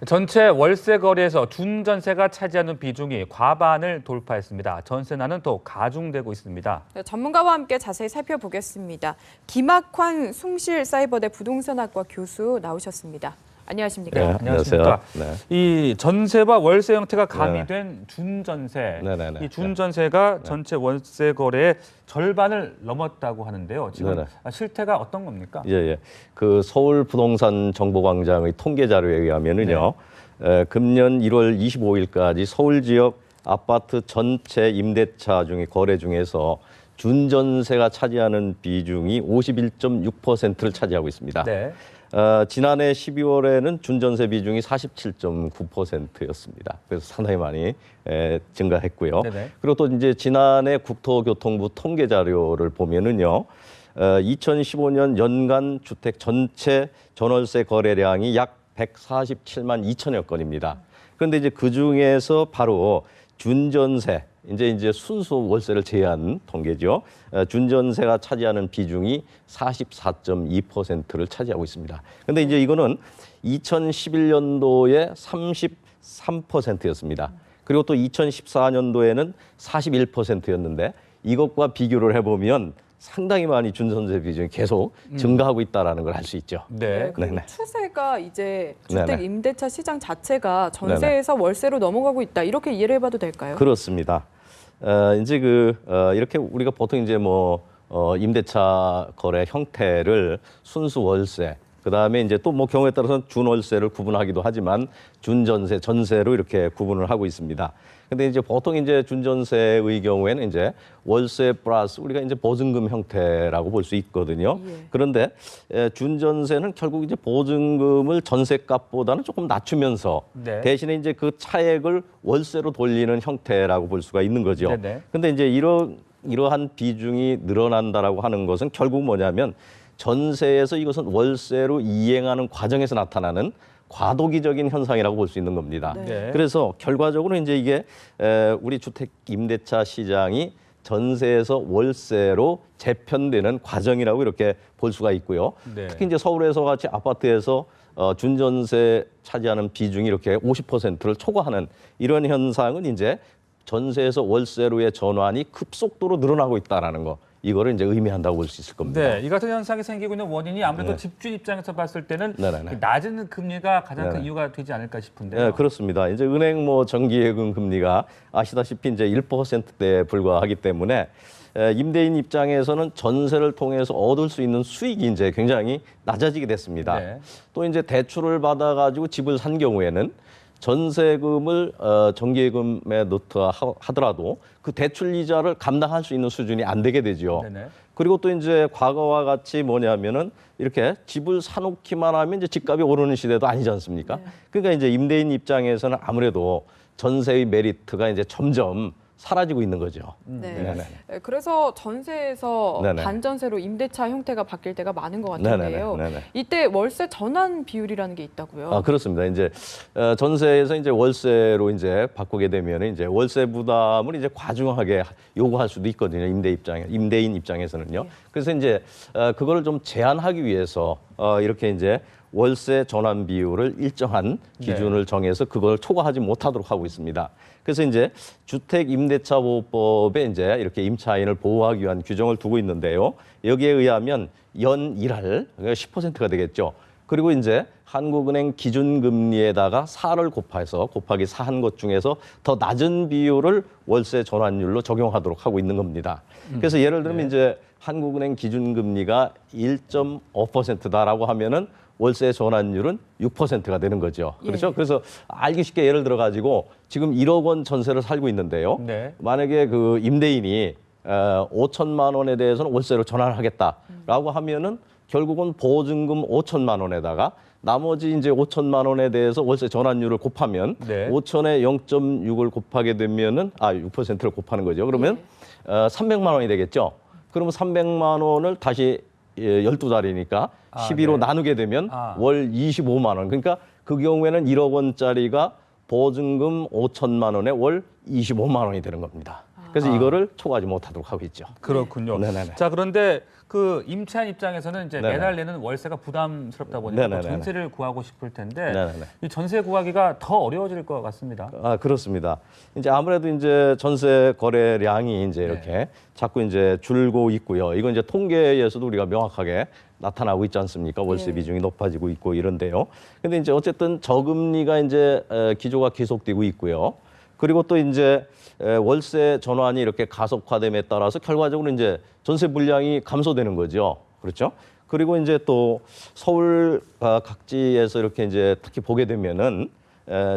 전체 월세 거래에서 준전세가 차지하는 비중이 과반을 돌파했습니다. 전세난은 또 가중되고 있습니다. 네, 전문가와 함께 자세히 살펴보겠습니다. 김학환 숭실사이버대 부동산학과 교수 나오셨습니다. 안녕하십니까? 네, 안녕하십니까? 네. 이 전세와 월세 형태가 가미된 준전세. 네네네. 이 준전세가 전체 월세 거래의 절반을 넘었다고 하는데요. 지금 네네. 실태가 어떤 겁니까? 예. 그 서울 부동산 정보광장의 통계 자료에 의하면은요. 금년 1월 25일까지 서울 지역 아파트 전체 임대차 중에 거래 중에서 준전세가 차지하는 비중이 51.6%를 차지하고 있습니다. 네. 지난해 12월에는 준전세 비중이 47.9%였습니다. 그래서 상당히 많이 증가했고요. 네네. 그리고 또 이제 지난해 국토교통부 통계 자료를 보면은요, 2015년 연간 주택 전체 전월세 거래량이 약 147만 2천여 건입니다. 그런데 이제 그 중에서 바로 준전세, 이제 순수 월세를 제외한 통계죠. 준전세가 차지하는 비중이 44.2%를 차지하고 있습니다. 그런데 이제 이거는 2011년도에 33%였습니다. 그리고 또 2014년도에는 41%였는데 이것과 비교를 해보면 상당히 많이 준전세 비중이 계속 증가하고 있다는 걸 알 수 있죠. 네. 그리고 네네. 추세가 이제 주택 네네. 임대차 시장 자체가 전세에서 월세로 넘어가고 있다. 이렇게 이해를 해봐도 될까요? 그렇습니다. 이제 이렇게 우리가 보통 이제 임대차 거래 형태를 순수 월세, 그다음에 이제 또 경우에 따라서는 준월세를 구분하기도 하지만 준전세, 전세로 이렇게 구분을 하고 있습니다. 근데 이제 보통 이제 준전세의 경우에는 이제 월세 플러스 우리가 이제 보증금 형태라고 볼 수 있거든요. 예. 그런데 준전세는 결국 이제 보증금을 전세값보다는 조금 낮추면서 네. 대신에 이제 그 차액을 월세로 돌리는 형태라고 볼 수가 있는 거죠. 네네. 근데 이제 이러한 비중이 늘어난다라고 하는 것은 결국 뭐냐면 전세에서 이것은 월세로 이행하는 과정에서 나타나는 과도기적인 현상이라고 볼 수 있는 겁니다. 네. 그래서 결과적으로 이제 이게 우리 주택 임대차 시장이 전세에서 월세로 재편되는 과정이라고 이렇게 볼 수가 있고요. 네. 특히 이제 서울에서 같이 아파트에서 준전세 차지하는 비중이 이렇게 50%를 초과하는 이런 현상은 이제 전세에서 월세로의 전환이 급속도로 늘어나고 있다라는 거. 이거를 이제 의미한다고 볼 수 있을 겁니다. 네, 이 같은 현상이 생기고 있는 원인이 아무래도 네. 집주인 입장에서 봤을 때는 네네네. 낮은 금리가 가장 큰 네네. 이유가 되지 않을까 싶은데요. 네, 그렇습니다. 이제 은행 정기예금 금리가 아시다시피 이제 1%대에 불과하기 때문에 임대인 입장에서는 전세를 통해서 얻을 수 있는 수익이 이제 굉장히 낮아지게 됐습니다. 네. 또 이제 대출을 받아가지고 집을 산 경우에는 전세금을 정기예금에 넣다 하더라도 그 대출 이자를 감당할 수 있는 수준이 안 되게 되죠. 네네. 그리고 또 이제 과거와 같이 뭐냐면은 이렇게 집을 사놓기만 하면 이제 집값이 오르는 시대도 아니지 않습니까? 그러니까 이제 임대인 입장에서는 아무래도 전세의 메리트가 이제 점점 사라지고 있는 거죠. 네. 네네. 그래서 전세에서 네네. 반전세로 임대차 형태가 바뀔 때가 많은 것 같은데요. 네네. 이때 월세 전환 비율이라는 게 있다고요. 그렇습니다. 이제 전세에서 이제 월세로 이제 바꾸게 되면 이제 월세 부담을 이제 과중하게 요구할 수도 있거든요. 임대인 입장에서는요. 그래서 이제 그거를 좀 제한하기 위해서 이렇게 이제 월세 전환 비율을 일정한 기준을 정해서 그걸 초과하지 못하도록 하고 있습니다. 그래서 이제 주택 임대차 보호법에 이제 이렇게 임차인을 보호하기 위한 규정을 두고 있는데요. 여기에 의하면 연 1할 10%가 되겠죠. 그리고 이제 한국은행 기준금리에다가 4를 곱해서 곱하기 4한 것 중에서 더 낮은 비율을 월세 전환율로 적용하도록 하고 있는 겁니다. 그래서 예를 들면 이제 한국은행 기준금리가 1.5%다라고 하면은 월세 전환율은 6%가 되는 거죠. 그렇죠? 예. 그래서 알기 쉽게 예를 들어 가지고 지금 1억 원 전세를 살고 있는데요. 네. 만약에 그 임대인이 5천만 원에 대해서는 월세로 전환하겠다라고 하면은 결국은 보증금 5천만 원에다가 나머지 이제 5천만 원에 대해서 월세 전환율을 곱하면 네. 5천에 0.6을 곱하게 되면은 6%를 곱하는 거죠. 그러면 300만 원이 되겠죠. 그러면 300만 원을 다시 12달이니까 12로 네. 나누게 되면 월 25만 원. 그러니까 그 경우에는 1억 원짜리가 보증금 5천만 원에 월 25만 원이 되는 겁니다. 그래서 이거를 초과하지 못하도록 하고 있죠. 그렇군요. 네네네. 자, 그런데 그 임차인 입장에서는 이제 네네. 매달 내는 월세가 부담스럽다 보니까 또 네네네. 전세를 구하고 싶을 텐데 네네네. 이 전세 구하기가 더 어려워질 것 같습니다. 그렇습니다. 이제 아무래도 이제 전세 거래량이 이제 이렇게 자꾸 이제 줄고 있고요. 이건 이제 통계에서도 우리가 명확하게 나타나고 있지 않습니까? 월세 예. 비중이 높아지고 있고 이런데요. 근데 이제 어쨌든 저금리가 이제 기조가 계속되고 있고요. 그리고 또 이제 월세 전환이 이렇게 가속화됨에 따라서 결과적으로 이제 전세 물량이 감소되는 거죠. 그렇죠? 그리고 이제 또 서울 각지에서 이렇게 이제 특히 보게 되면은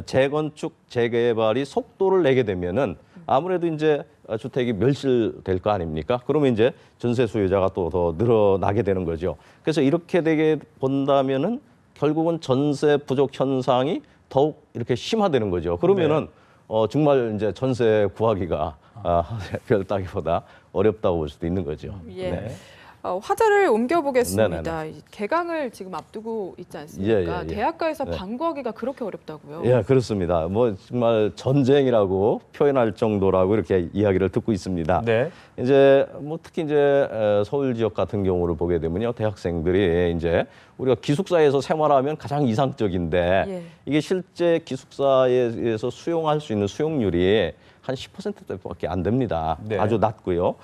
재건축, 재개발이 속도를 내게 되면은 아무래도 이제 주택이 멸실될 거 아닙니까? 그러면 이제 전세 수요자가 또 더 늘어나게 되는 거죠. 그래서 이렇게 되게 본다면은 결국은 전세 부족 현상이 더욱 이렇게 심화되는 거죠. 그러면은 정말 이제 전세 구하기가 별 따기보다 어렵다고 볼 수도 있는 거죠. 예. 네. 화제를 옮겨보겠습니다. 네네네. 개강을 지금 앞두고 있지 않습니까? 예. 대학가에서 네. 방구하기가 그렇게 어렵다고요? 예, 그렇습니다. 뭐 정말 전쟁이라고 표현할 정도라고 이렇게 이야기를 듣고 있습니다. 네. 이제 뭐 특히 이제 서울 지역 같은 경우를 보게 되면요, 대학생들이 이제 우리가 기숙사에서 생활하면 가장 이상적인데 예. 이게 실제 기숙사에서 수용할 수 있는 수용률이 한 10%대밖에 안 됩니다. 네. 아주 낮고요.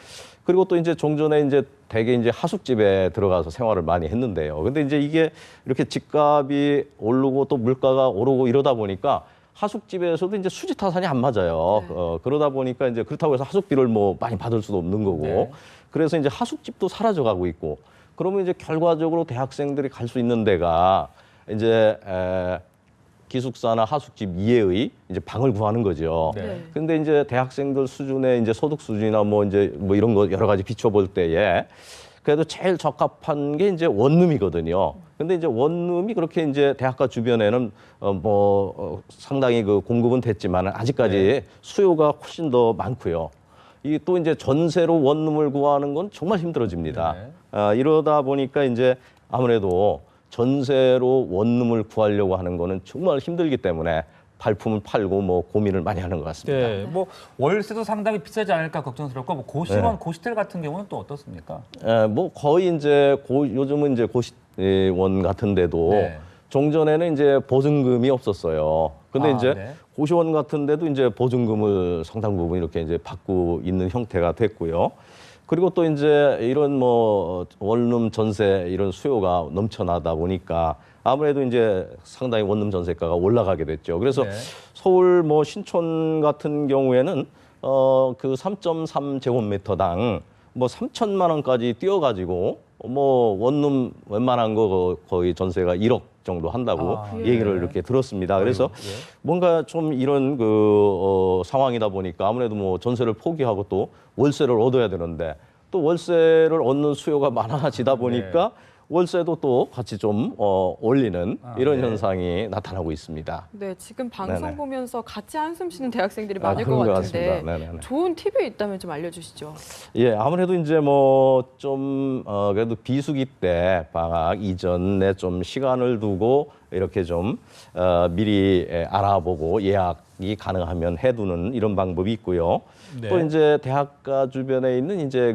그리고 또 이제 종전에 이제 대개 이제 하숙집에 들어가서 생활을 많이 했는데요. 근데 이제 이게 이렇게 집값이 오르고 또 물가가 오르고 이러다 보니까 하숙집에서도 이제 수지 타산이 안 맞아요. 네. 그러다 보니까 이제 그렇다고 해서 하숙비를 뭐 많이 받을 수도 없는 거고. 네. 그래서 이제 하숙집도 사라져가고 있고. 그러면 이제 결과적으로 대학생들이 갈 수 있는 데가 이제 기숙사나 하숙집 이외의 이제 방을 구하는 거죠. 네. 네. 근데 이제 대학생들 수준의 이제 소득 수준이나 뭐 이제 뭐 이런 거 여러 가지 비춰볼 때에 그래도 제일 적합한 게 이제 원룸이거든요. 근데 이제 원룸이 그렇게 이제 대학가 주변에는 상당히 그 공급은 됐지만 아직까지 네. 수요가 훨씬 더 많고요. 이 또 이제 전세로 원룸을 구하는 건 정말 힘들어집니다. 네. 이러다 보니까 이제 아무래도 전세로 원룸을 구하려고 하는 거는 정말 힘들기 때문에 발품을 팔고 뭐 고민을 많이 하는 것 같습니다. 네. 뭐 월세도 상당히 비싸지 않을까 걱정스럽고 뭐 고시원, 네. 고시텔 같은 경우는 또 어떻습니까? 뭐 거의 이제 요즘은 이제 고시원 같은데도 네. 종전에는 이제 보증금이 없었어요. 근데 이제 네. 고시원 같은데도 이제 보증금을 상당 부분 이렇게 이제 받고 있는 형태가 됐고요. 그리고 또 이제 이런 뭐 원룸 전세 이런 수요가 넘쳐나다 보니까 아무래도 이제 상당히 원룸 전세가가 올라가게 됐죠. 그래서 네. 서울 뭐 신촌 같은 경우에는 그 3.3제곱미터당 뭐 3천만 원까지 뛰어가지고 뭐 원룸 웬만한 거 거의 전세가 1억 정도 한다고 얘기를 이렇게 들었습니다. 그래서 뭔가 좀 이런 상황이다 보니까 아무래도 뭐 전세를 포기하고 또 월세를 얻어야 되는데 또 월세를 얻는 수요가 많아지다 보니까 월세도 또 같이 좀 올리는 이런 현상이 나타나고 있습니다. 네, 지금 방송 네네. 보면서 같이 한숨 쉬는 대학생들이 많을 그런 것 것 같은데 같습니다. 네네네. 좋은 팁이 있다면 좀 알려주시죠. 예, 아무래도 이제 뭐 좀 그래도 비수기 때 방학 이전에 좀 시간을 두고 이렇게 좀 미리 알아보고 예약이 가능하면 해두는 이런 방법이 있고요. 네. 또 이제 대학가 주변에 있는 이제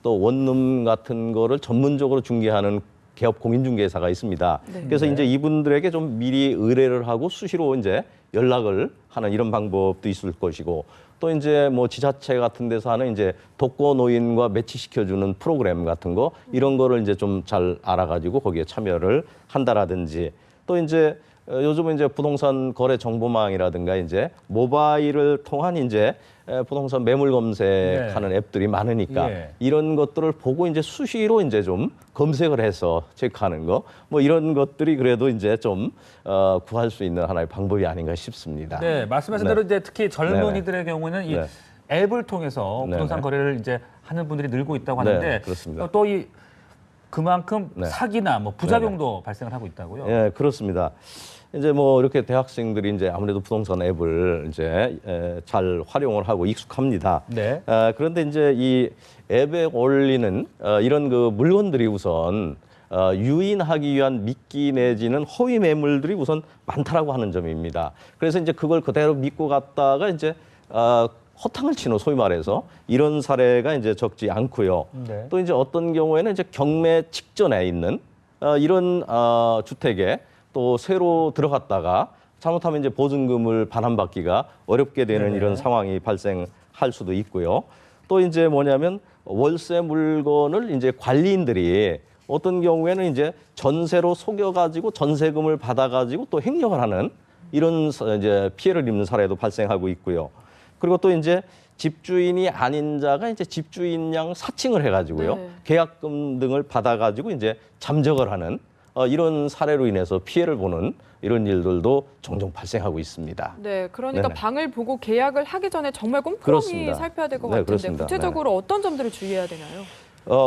또 원룸 같은 거를 전문적으로 중개하는 개업 공인중개사가 있습니다. 네. 그래서 이제 이분들에게 좀 미리 의뢰를 하고 수시로 이제 연락을 하는 이런 방법도 있을 것이고 또 이제 뭐 지자체 같은 데서 하는 이제 독거노인과 매치시켜주는 프로그램 같은 거 이런 거를 이제 좀 잘 알아가지고 거기에 참여를 한다라든지 또 이제 요즘은 이제 부동산 거래 정보망이라든가 이제 모바일을 통한 이제 부동산 매물 검색하는 앱들이 많으니까 예. 이런 것들을 보고 이제 수시로 이제 좀 검색을 해서 체크하는 거 뭐 이런 것들이 그래도 이제 좀 구할 수 있는 하나의 방법이 아닌가 싶습니다. 네, 말씀하신 네. 대로 이제 특히 젊은이들의 경우는 이 네. 앱을 통해서 네네. 부동산 거래를 이제 하는 분들이 늘고 있다고 네, 하는데 그렇습니다. 또 그만큼 네. 사기나 뭐 부작용도 발생을 하고 있다고요. 예, 그렇습니다. 이제 뭐 이렇게 대학생들이 이제 아무래도 부동산 앱을 이제 잘 활용을 하고 익숙합니다. 네. 그런데 이제 이 앱에 올리는 이런 그 물건들이 우선 유인하기 위한 미끼 내지는 허위 매물들이 우선 많다라고 하는 점입니다. 그래서 이제 그걸 그대로 믿고 갔다가 이제 허탕을 치는 소위 말해서 이런 사례가 이제 적지 않고요. 네. 또 이제 어떤 경우에는 이제 경매 직전에 있는 이런 주택에 또 새로 들어갔다가 잘못하면 이제 보증금을 반환받기가 어렵게 되는 네네. 이런 상황이 발생할 수도 있고요. 또 이제 뭐냐면 월세 물건을 이제 관리인들이 어떤 경우에는 이제 전세로 속여가지고 전세금을 받아가지고 또 횡령을 하는 이런 이제 피해를 입는 사례도 발생하고 있고요. 그리고 또 이제 집주인이 아닌 자가 이제 집주인양 사칭을 해가지고요. 네. 계약금 등을 받아가지고 이제 잠적을 하는 이런 사례로 인해서 피해를 보는 이런 일들도 종종 발생하고 있습니다. 네, 그러니까 네네. 방을 보고 계약을 하기 전에 정말 꼼꼼히 그렇습니다. 살펴야 될 것 네, 같은데 그렇습니다. 구체적으로 어떤 점들을 주의해야 되나요?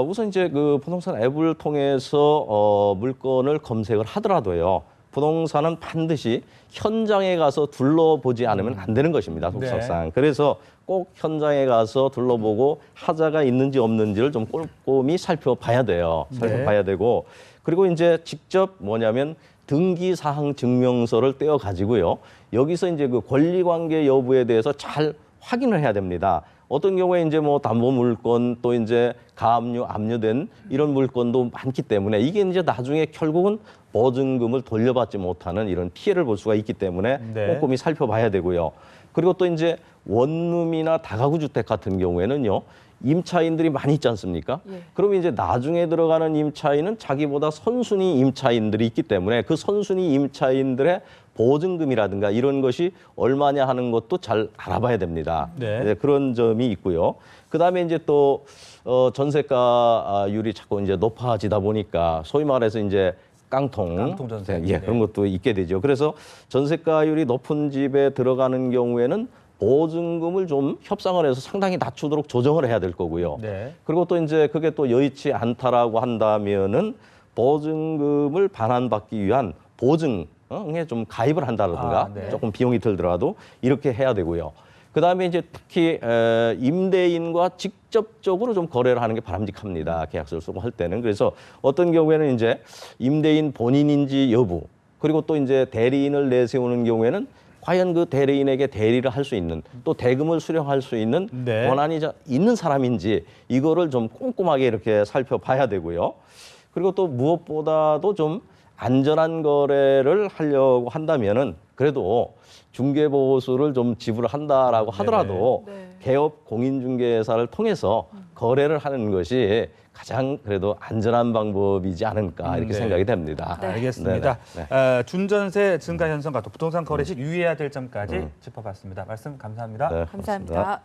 우선 이제 그 부동산 앱을 통해서 물건을 검색을 하더라도요. 부동산은 반드시 현장에 가서 둘러보지 않으면 안 되는 것입니다. 속성상. 그래서 꼭 현장에 가서 둘러보고 하자가 있는지 없는지를 좀 꼼꼼히 살펴봐야 돼요. 살펴봐야 되고 그리고 이제 직접 뭐냐면 등기사항 증명서를 떼어 가지고요. 여기서 이제 그 권리관계 여부에 대해서 잘 확인을 해야 됩니다. 어떤 경우에 이제 뭐 담보 물건 또 이제 가압류, 압류된 이런 물건도 많기 때문에 이게 이제 나중에 결국은 보증금을 돌려받지 못하는 이런 피해를 볼 수가 있기 때문에 네. 꼼꼼히 살펴봐야 되고요. 그리고 또 이제 원룸이나 다가구 주택 같은 경우에는요. 임차인들이 많이 있지 않습니까? 예. 그러면 이제 나중에 들어가는 임차인은 자기보다 선순위 임차인들이 있기 때문에 그 선순위 임차인들의 보증금이라든가 이런 것이 얼마냐 하는 것도 잘 알아봐야 됩니다. 네. 네, 그런 점이 있고요. 그다음에 이제 또 전세가율이 자꾸 이제 높아지다 보니까 소위 말해서 이제 깡통 전세. 예, 네. 그런 것도 있게 되죠. 그래서 전세가율이 높은 집에 들어가는 경우에는 보증금을 좀 협상을 해서 상당히 낮추도록 조정을 해야 될 거고요. 네. 그리고 또 이제 그게 또 여의치 않다라고 한다면은 보증금을 반환받기 위한 보증에 좀 가입을 한다든가 네. 조금 비용이 들더라도 이렇게 해야 되고요. 그다음에 이제 특히 임대인과 직접적으로 좀 거래를 하는 게 바람직합니다. 계약서를 쓰고 할 때는. 그래서 어떤 경우에는 이제 임대인 본인인지 여부 그리고 또 이제 대리인을 내세우는 경우에는 과연 그 대리인에게 대리를 할 수 있는 또 대금을 수령할 수 있는 네. 권한이 있는 사람인지 이거를 좀 꼼꼼하게 이렇게 살펴봐야 되고요. 그리고 또 무엇보다도 좀 안전한 거래를 하려고 한다면은 그래도 중개보수를 좀 지불을 한다라고 하더라도 네네. 네. 개업 공인중개사를 통해서 거래를 하는 것이 가장 그래도 안전한 방법이지 않을까 이렇게 네. 생각이 됩니다. 네. 알겠습니다. 네네. 준전세 증가 현상과 또 부동산 거래 시 유의해야 될 점까지 짚어봤습니다. 말씀 감사합니다. 네, 감사합니다.